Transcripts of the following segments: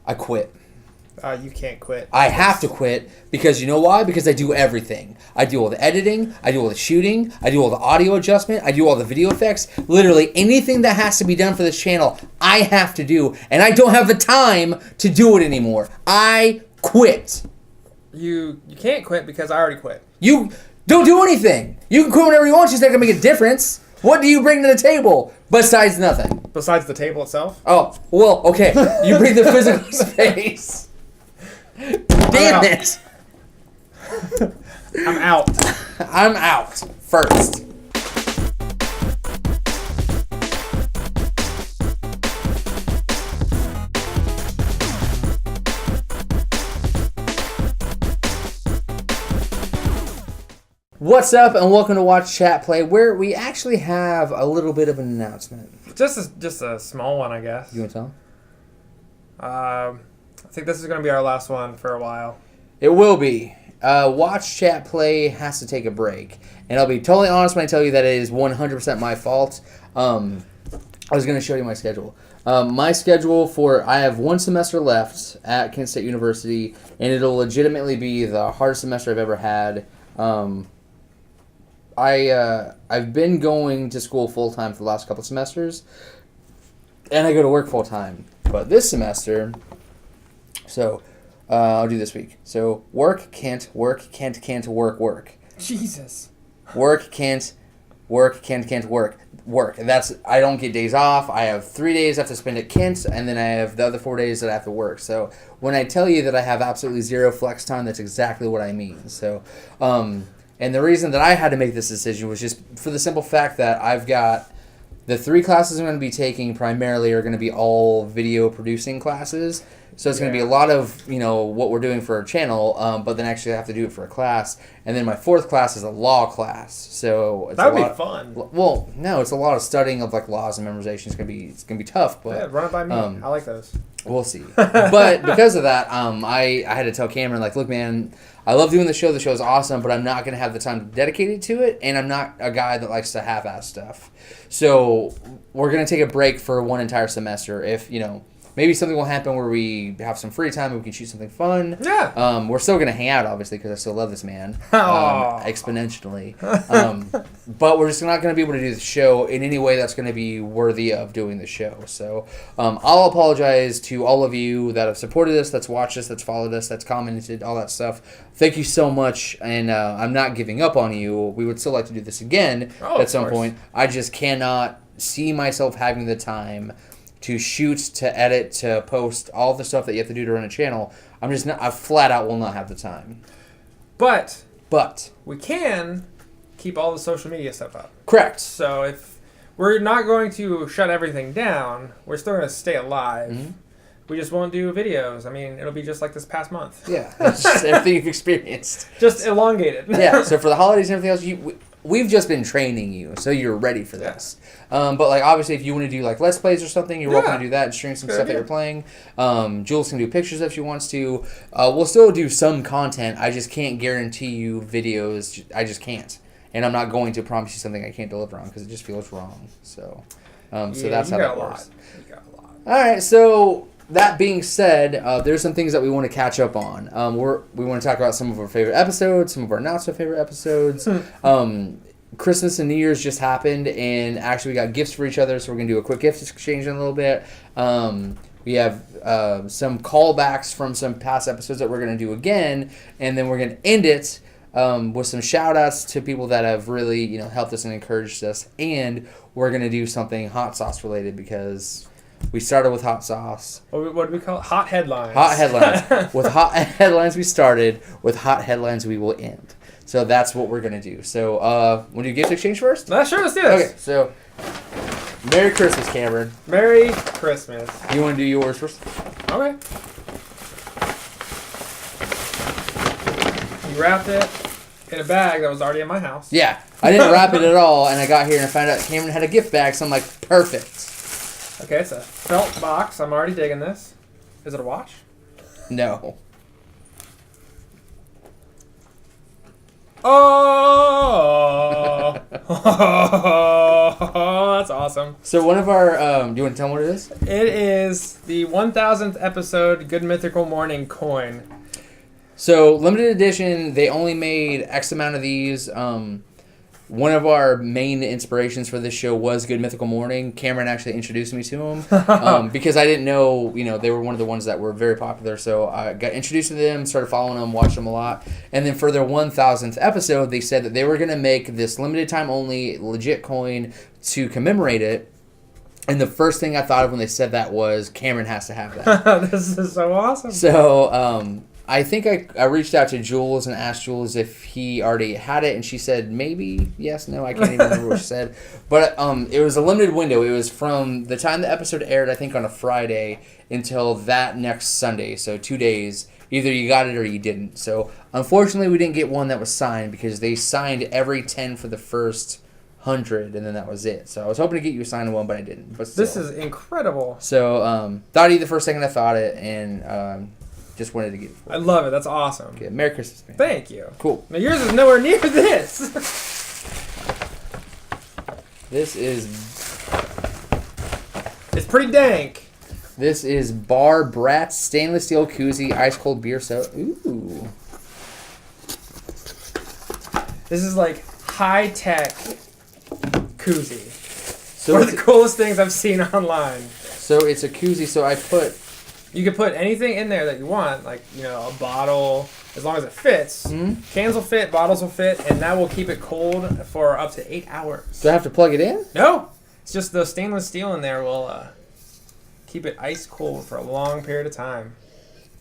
I quit. You can't quit. I have to quit because you know why? Because I do everything. I do all the editing. I do all the shooting. I do all the audio adjustment. I do all the video effects. Literally anything that has to be done for this channel, I have to do. And I don't have the time to do it anymore. I quit. You can't quit because I already quit. You don't do anything. You can quit whenever you want. It's not going to make a difference. What do you bring to the table besides nothing? Besides the table itself? Oh, well, okay. You bring the physical space. Damn it! I'm out. I'm out first. What's up, and welcome to Watch Chat Play, where we actually have a little bit of an announcement. Just a small one, I guess. You want to tell I think this is going to be our last one for a while. It will be. Watch Chat Play has to take a break. And I'll be totally honest when I tell you that it is 100% my fault. I was going to show you my schedule. My schedule I have one semester left at Kent State University, and it'll legitimately be the hardest semester I've ever had. I've been going to school full-time for the last couple of semesters, and I go to work full-time. But this semester... So, I'll do this week. So, work, can't, work, work. Jesus. Work, can't, work, work. And I don't get days off. I have 3 days I have to spend at Kent, and then I have the other 4 days that I have to work. So, when I tell you that I have absolutely zero flex time, that's exactly what I mean. So, and the reason that I had to make this decision was just for the simple fact that I've got... The 3 classes I'm going to be taking primarily are going to be all video producing classes. So it's going to be a lot of, what we're doing for our channel, but then actually I have to do it for a class. And then my 4th class is a law class. So that would be fun. Well, no, it's a lot of studying of like laws and memorization. It's going to be tough, but yeah, run it by me. I like those. We'll see. But because of that, I had to tell Cameron, like, look, man, I love doing the show. The show is awesome, but I'm not going to have the time dedicated to it, and I'm not a guy that likes to half-ass stuff. So we're going to take a break for one entire semester. If, maybe something will happen where we have some free time and we can shoot something fun. Yeah. We're still going to hang out, obviously, because I still love this man exponentially. But we're just not going to be able to do the show in any way that's going to be worthy of doing the show. So I'll apologize to all of you that have supported us, that's watched us, that's followed us, that's commented, all that stuff. Thank you so much, and I'm not giving up on you. We would still like to do this again at some point. I just cannot see myself having the time to shoot, to edit, to post, all the stuff that you have to do to run a channel. I flat out will not have the time. But we can keep all the social media stuff up. Correct. So if we're not going to shut everything down, we're still going to stay alive. Mm-hmm. We just won't do videos. I mean, it'll be just like this past month. Yeah, it's just everything you've experienced. Just elongated. Yeah, so for the holidays and everything else, we've just been training you, so you're ready for this. Yeah. But like obviously, if you want to do like Let's Plays or something, you're welcome to do that and stream some stuff that you're playing. Jules can do pictures if she wants to. We'll still do some content. I just can't guarantee you videos. I just can't, and I'm not going to promise you something I can't deliver on because it just feels wrong. So, so that's how that works. You got a lot. All right, so. That being said, there's some things that we want to catch up on. We want to talk about some of our favorite episodes, some of our not so favorite episodes. Christmas and New Year's just happened, and actually we got gifts for each other, so we're going to do a quick gift exchange in a little bit. We have some callbacks from some past episodes that we're going to do again, and then we're going to end it with some shout-outs to people that have really helped us and encouraged us, and we're going to do something hot sauce related because... We started with hot sauce. What do we call it? Hot headlines. Hot headlines. With hot headlines we started. With hot headlines we will end. So that's what we're going to do. So, want to do gift exchange first? Sure, let's do this. Okay, so, Merry Christmas, Cameron. Merry Christmas. You want to do yours first? Okay. You wrapped it in a bag that was already in my house. Yeah, I didn't wrap it at all, and I got here and I found out Cameron had a gift bag, so I'm like, perfect. Okay, it's a felt box. I'm already digging this. Is it a watch? No. Oh, that's awesome. So one of our, do you want to tell them what it is? It is the 1000th episode Good Mythical Morning coin. So limited edition, they only made X amount of these. One of our main inspirations for this show was Good Mythical Morning. Cameron actually introduced me to them because I didn't know, they were one of the ones that were very popular. So I got introduced to them, started following them, watched them a lot. And then for their 1000th episode, they said that they were going to make this limited time only legit coin to commemorate it. And the first thing I thought of when they said that was Cameron has to have that. This is so awesome. So, I think I reached out to Jules and asked Jules if he already had it, and she said maybe, yes, no, I can't even remember what she said. But it was a limited window. It was from the time the episode aired, I think on a Friday, until that next Sunday, so 2 days. Either you got it or you didn't. So unfortunately, we didn't get one that was signed because they signed every 10 for the first 100, and then that was it. So I was hoping to get you a signed one, but I didn't. But still. This is incredible. So thought you the first second I thought it, and just wanted to get it for you. I love it. That's awesome. Okay, Merry Christmas, man. Thank you. Cool. Now yours is nowhere near this. This is It's pretty dank. This is Bar Bratz stainless steel koozie ice cold beer soda. Ooh. This is like high tech koozie. So One of the coolest things I've seen online. So it's a koozie. So I put. You can put anything in there that you want, like a bottle, as long as it fits. Mm-hmm. Cans will fit, bottles will fit, and that will keep it cold for up to 8 hours. Do I have to plug it in? No, it's just the stainless steel in there will keep it ice cold for a long period of time.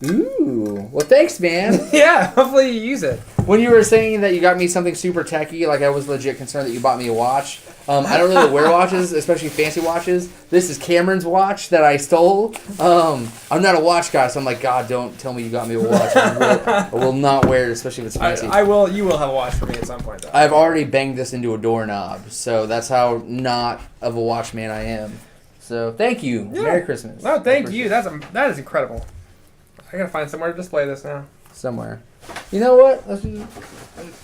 Ooh. Well, thanks, man. Yeah, hopefully you use it. When you were saying that you got me something super techy, like I was legit concerned that you bought me a watch. I don't really wear watches, especially fancy watches. This is Cameron's watch that I stole. I'm not a watch guy, so I'm like, God, don't tell me you got me a watch. I will not wear it, especially if it's fancy. I will. You will have a watch for me at some point, though. I've already banged this into a doorknob, so that's how not of a watchman I am. So thank you. Yeah. Merry Christmas. No, thank you. That is incredible. I gotta find somewhere to display this now. Somewhere. You know what? Let's do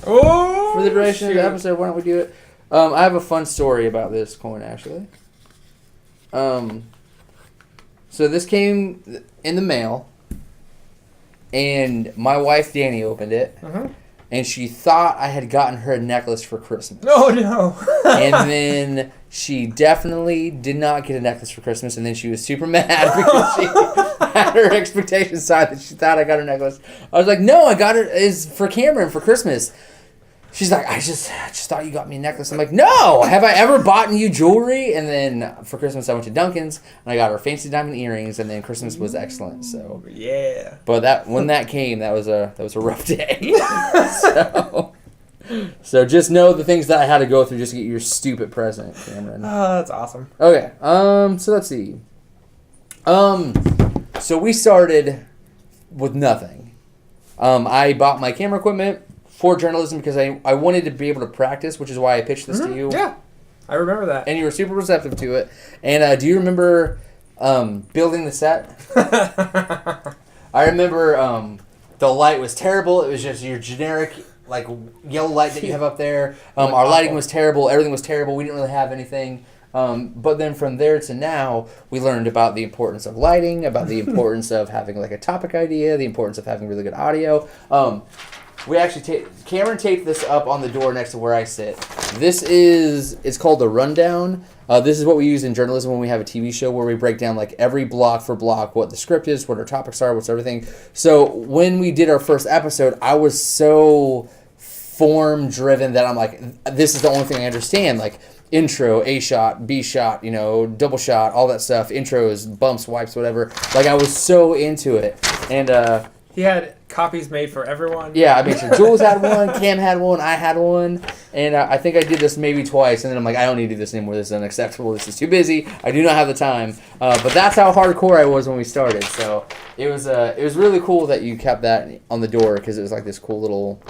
Oh, for the duration of the episode, why don't we do it? I have a fun story about this coin, actually. So this came in the mail, and my wife, Danny, opened it, and she thought I had gotten her a necklace for Christmas. Oh, no. And then she definitely did not get a necklace for Christmas, and then she was super mad because she had her expectations side that she thought I got her necklace. I was like, no, I got it is for Cameron for Christmas. She's like, I just thought you got me a necklace. I'm like, no, have I ever bought you jewelry? And then for Christmas, I went to Dunkin's, and I got her fancy diamond earrings, and then Christmas was excellent. So yeah. But when that came, that was a rough day. So just know the things that I had to go through just to get your stupid present, Cameron. Oh, that's awesome. Okay. So let's see. So we started with nothing. I bought my camera equipment for journalism because I wanted to be able to practice, which is why I pitched this to you. Yeah, I remember that. And you were super receptive to it. And do you remember building the set? I remember the light was terrible. It was just your generic like yellow light that you have up there. Our lighting was terrible. Everything was terrible. We didn't really have anything. But then from there to now, we learned about the importance of lighting, about the importance of having like a topic idea, the importance of having really good audio. We actually Cameron taped this up on the door next to where I sit. It's called the rundown. This is what we use in journalism when we have a TV show where we break down like every block for block what the script is, what our topics are, what's everything. So when we did our first episode, I was so form driven that I'm like, this is the only thing I understand. Like intro, A shot, B shot, double shot, all that stuff. Intros, bumps, wipes, whatever. Like I was so into it. And he had copies made for everyone. yeah, I mean, so Jules had one, Cam had one, I had one, and I think I did this maybe twice, and then I'm like, I don't need to do this anymore. This is unacceptable. This is too busy. I do not have the time. But that's how hardcore I was when we started. So it was really cool that you kept that on the door because it was like this cool little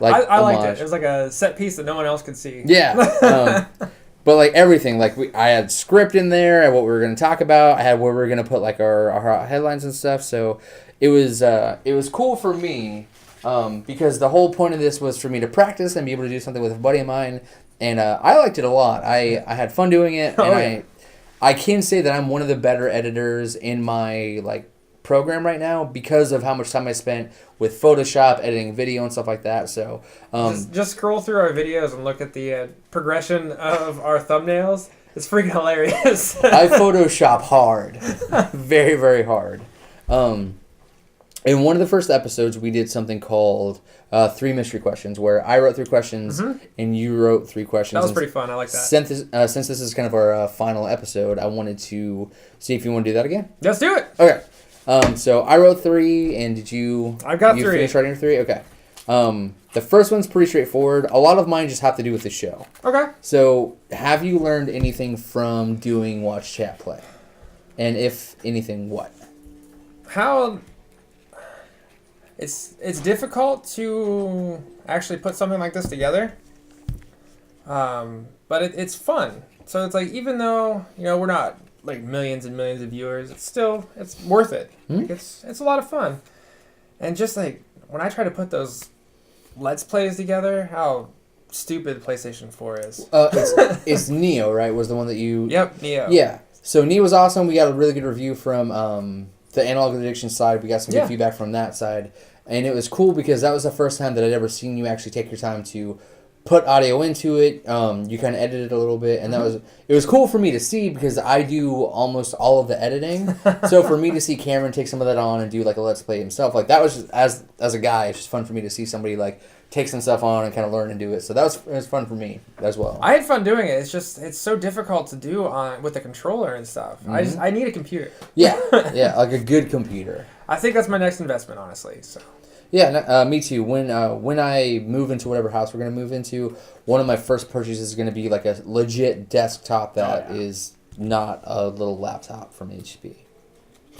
I liked homage. it. It was like a set piece that no one else could see. Yeah. But like everything, like I had script in there and what we were going to talk about. I had where we were going to put like our headlines and stuff. So it was cool for me. because the whole point of this was for me to practice and be able to do something with a buddy of mine, and I liked it a lot. I had fun doing it, and I can say that I'm one of the better editors in my program right now because of how much time I spent with Photoshop, editing video and stuff like that. So just scroll through our videos and look at the progression of our thumbnails. It's freaking hilarious. I Photoshop hard, very, very hard. In one of the first episodes, we did something called 3 mystery questions, where I wrote 3 questions and you wrote 3 questions. That was pretty fun. I like that. Since this is kind of our final episode, I wanted to see if you want to do that again. Let's do it. Okay. So I wrote 3, and did you? I've got 3. You finished writing 3? Okay. The first one's pretty straightforward. A lot of mine just have to do with the show. Okay. So, have you learned anything from doing Watch Chat Play? And if anything, what? How... It's difficult to actually put something like this together. But it's fun. So it's even though, we're not millions and millions of viewers, it's worth it. It's a lot of fun. And just when I try to put those Let's Plays together, how stupid PlayStation 4 is. It's Neo, right? Was the one that you... Yep, Neo. Yeah. So Neo was awesome. We got a really good review from the Analog Addiction side. We got some good feedback from that side. And it was cool because that was the first time that I'd ever seen you actually take your time to put audio into it. You kind of edited it a little bit, and it was cool for me to see because I do almost all of the editing. So for me to see Cameron take some of that on and do a Let's Play himself, that was just, as a guy, it's just fun for me to see somebody take some stuff on and kind of learn and do it. So it was fun for me as well. I had fun doing it. It's so difficult to do with the controller and stuff. I need a computer. Yeah, a good computer. I think that's my next investment, honestly. So. Yeah, me too. When I move into whatever house we're going to move into, one of my first purchases is going to be a legit desktop that is not a little laptop from HP.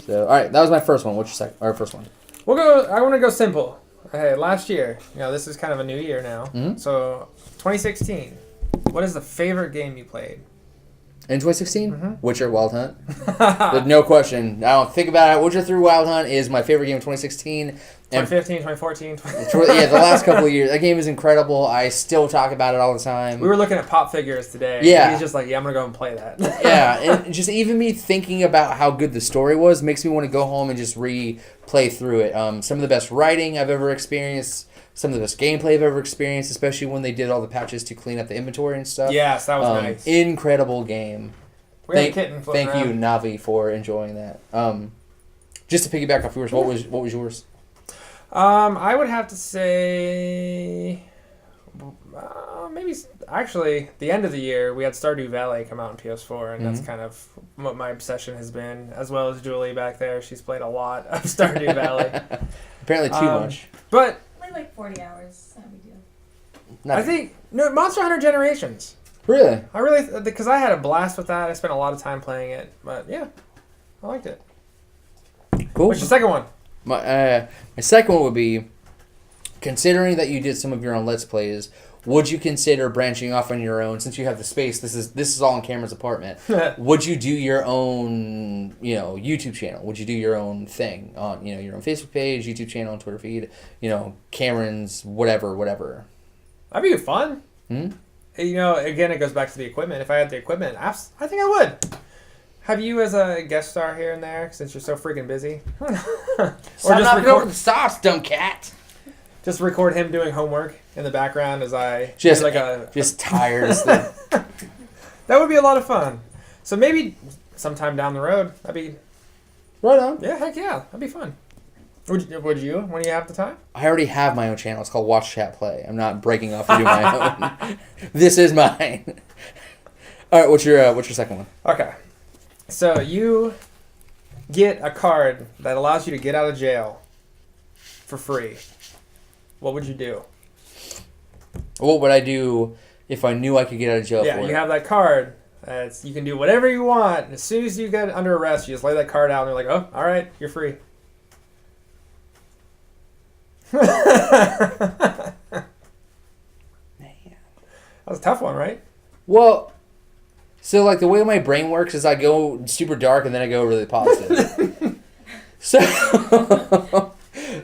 So, all right, that was my first one. What's your first one? I want to go simple. Hey, last year, this is kind of a new year now. So, 2016. What is the favorite game you played? In 2016? Witcher Wild Hunt. No question. I don't think about it. Witcher 3 Wild Hunt is my favorite game of 2016. 2015, 2014. Yeah, the last couple of years. That game is incredible. I still talk about it all the time. We were looking at pop figures today. Yeah. He's just I'm going to go and play that. Yeah, and just even me thinking about how good the story was makes me want to go home and just replay through it. Some of the best writing I've ever experienced. Some of the best gameplay I've ever experienced, especially when they did all the patches to clean up the inventory and stuff. Yes, that was nice. Incredible game. We had a kitten thank you, Navi, for enjoying that. Just to piggyback off yours, what was yours? I would have to say maybe actually the end of the year we had Stardew Valley come out on PS4, and that's kind of what my obsession has been, as well as Julie back there. She's played a lot of Stardew Valley. Apparently too much. But only 40 hours. Not a big deal. I think Monster Hunter Generations. Really? Because I had a blast with that. I spent a lot of time playing it, but yeah, I liked it. Cool. What's your second one? My second one would be, considering that you did some of your own Let's Plays, would you consider branching off on your own, since you have the space? This is all in Cameron's apartment. Would you do your own, YouTube channel? Would you do your own thing on, your own Facebook page, YouTube channel, and Twitter feed? Cameron's whatever. That'd be fun. Again, it goes back to the equipment. If I had the equipment, I think I would. Have you as a guest star here and there, since you're so freaking busy? Or just record over the sauce, dumb cat. Just record him doing homework in the background as I just tired as the... That would be a lot of fun. So maybe sometime down the road, that'd be right on. Yeah, heck yeah, that'd be fun. Would you when you have the time? I already have my own channel. It's called Watch Chat Play. I'm not breaking off to do my own. This is mine. All right, what's your second one? Okay. So you get a card that allows you to get out of jail for free. What would you do? What would I do if I knew I could get out of jail for it? Yeah, you have that card. You can do whatever you want. As soon as you get under arrest, you just lay that card out and they're like, oh, all right, you're free. That was a tough one, right? Well... So, the way my brain works is I go super dark and then I go really positive.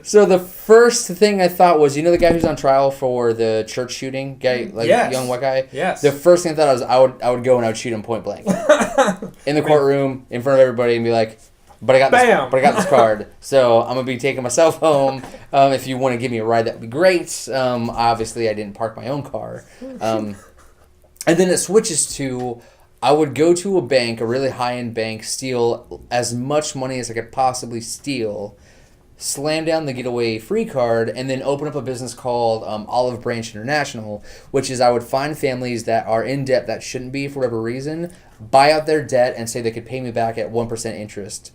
So the first thing I thought was, you know, the guy who's on trial for the church shooting guy, like young white guy. Yes. The first thing I thought was I would go and I would shoot him point blank in the courtroom in front of everybody and be like, but I got this card, so I'm gonna be taking myself home. If you want to give me a ride, that would be great. Obviously, I didn't park my own car, and then it switches to I would go to a bank, a really high-end bank, steal as much money as I could possibly steal, slam down the getaway free card, and then open up a business called Olive Branch International, which is I would find families that are in debt that shouldn't be for whatever reason, buy out their debt, and say they could pay me back at 1% interest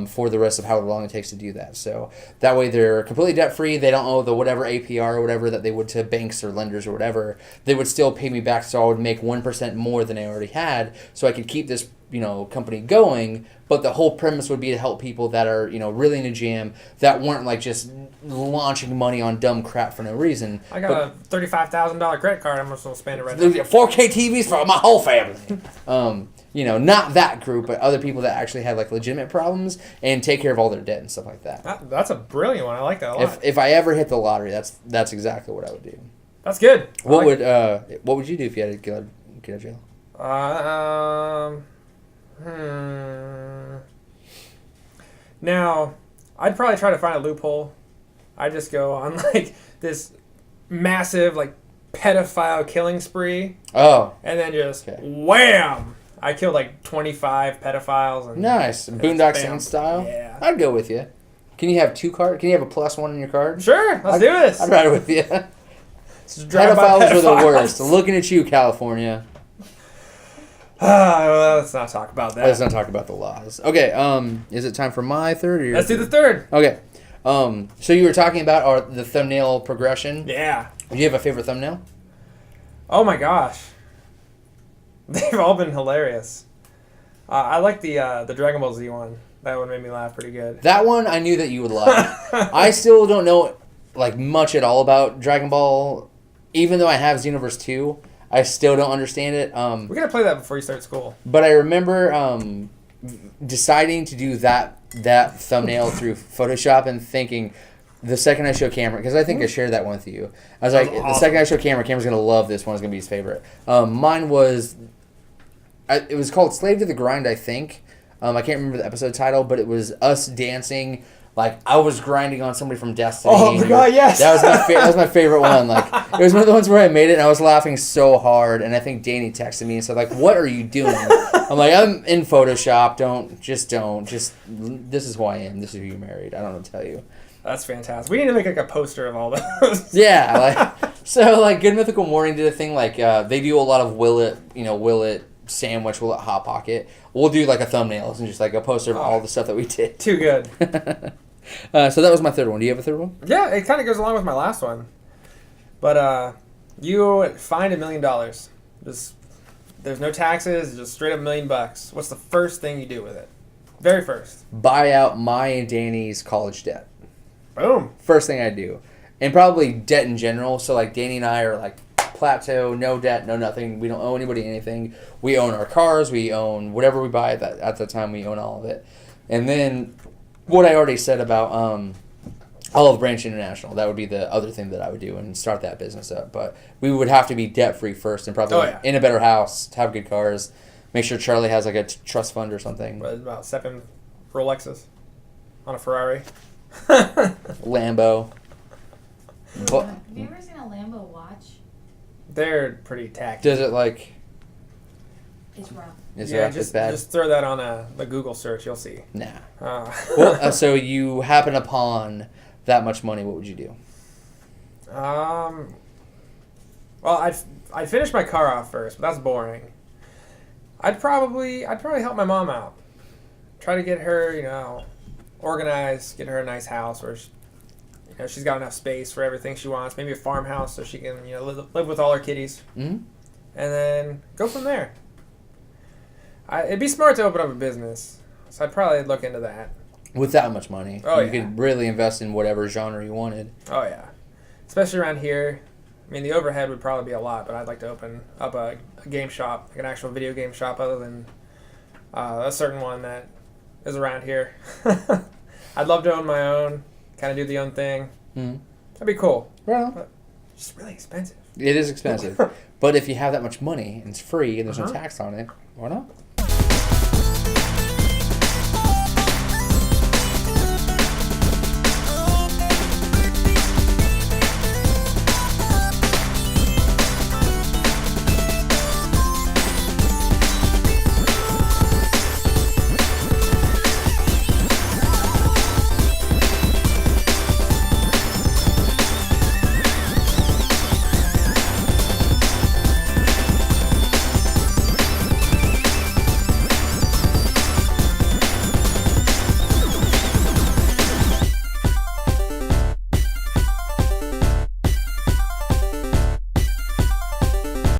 for the rest of however long it takes to do that. So that way they're completely debt-free. They don't owe the whatever APR or whatever that they would to banks or lenders or whatever. They would still pay me back, so I would make 1% more than I already had, so I could keep this company going. But the whole premise would be to help people that are really in a jam, that weren't like just launching money on dumb crap for no reason. I got a $35,000 credit card. I'm just gonna spend it right now. 4K TVs for my whole family. Not that group, but other people that actually had like legitimate problems and take care of all their debt and stuff like that. That's a brilliant one. I like that a lot. If I ever hit the lottery, that's exactly what I would do. That's good. What would you do if you had to get out of jail? Now, I'd probably try to find a loophole. I'd just go on like this massive like pedophile killing spree. Oh. And then just wham! I killed like 25 pedophiles. And nice. Boondock Saints style? Yeah. I'd go with you. Can you have 2 cards? Can you have a +1 in your card? Sure. Let's do this. I'd ride with you. Pedophiles are the worst. Looking at you, California. Let's not talk about that. Let's not talk about the laws. Okay, is it time for my third? Or your Let's do the third. Okay. So you were talking about the thumbnail progression. Yeah. Do you have a favorite thumbnail? Oh my gosh. They've all been hilarious. I like the Dragon Ball Z one. That one made me laugh pretty good. That one I knew that you would like. I still don't know like much at all about Dragon Ball, even though I have Xenoverse 2. I still don't understand it. We gotta play that before you start school. But I remember deciding to do that thumbnail through Photoshop and thinking the second I show Cameron, because I think I shared that one with you. I was like, the second I show Cameron's gonna love this one. It's gonna be his favorite. Mine was, it was called Slave to the Grind, I think. I can't remember the episode title, but it was us dancing. Like, I was grinding on somebody from Destiny. Oh my god, yes! That was my favorite one. Like, it was one of the ones where I made it and I was laughing so hard. And I think Danny texted me and said, like, what are you doing? I'm like, I'm in Photoshop. Don't. This is who I am. This is who you married. I don't know what to tell you. That's fantastic. We need to make like a poster of all those. Yeah, like Good Mythical Morning did a thing like they do a lot of Will It Sandwich, Will It Hot Pocket. We'll do like a thumbnails and just like a poster of all the stuff that we did. Too good. So that was my third one. Do you have a third one? Yeah, it kind of goes along with my last one. But you find $1 million. Just there's no taxes, just straight up $1 million. What's the first thing you do with it? Very first. Buy out my and Danny's college debt. Boom. First thing I do. And probably debt in general. So like Danny and I are like plateau, no debt, no nothing. We don't owe anybody anything. We own our cars. We own whatever we buy at the time. We own all of it. And then what I already said about Olive Branch International, that would be the other thing that I would do and start that business up. But we would have to be debt-free first and probably in a better house, have good cars, make sure Charlie has like a trust fund or something. About 7 Rolexes on a Ferrari. Lambo. Have you ever seen a Lambo watch? They're pretty tacky. Does it like... It's rough. It's rough, it's bad? Just throw that on the Google search. You'll see. Nah. Well, so you happen upon that much money, what would you do? Well, I'd finish my car off first, but that's boring. I'd probably help my mom out. Try to get her, organized, get her a nice house where she's got enough space for everything she wants. Maybe a farmhouse so she can live with all her kitties. Mm-hmm. And then go from there. It'd be smart to open up a business, so I'd probably look into that. With that much money, you could really invest in whatever genre you wanted. Oh yeah, especially around here. I mean, the overhead would probably be a lot, but I'd like to open up a game shop, like an actual video game shop, other than a certain one that is around here. I'd love to own my own kind of do the own thing. Mm. That'd be cool. Well, It's really expensive. it is expensive. But if you have that much money and it's free and there's no Uh-huh. tax on it, why not?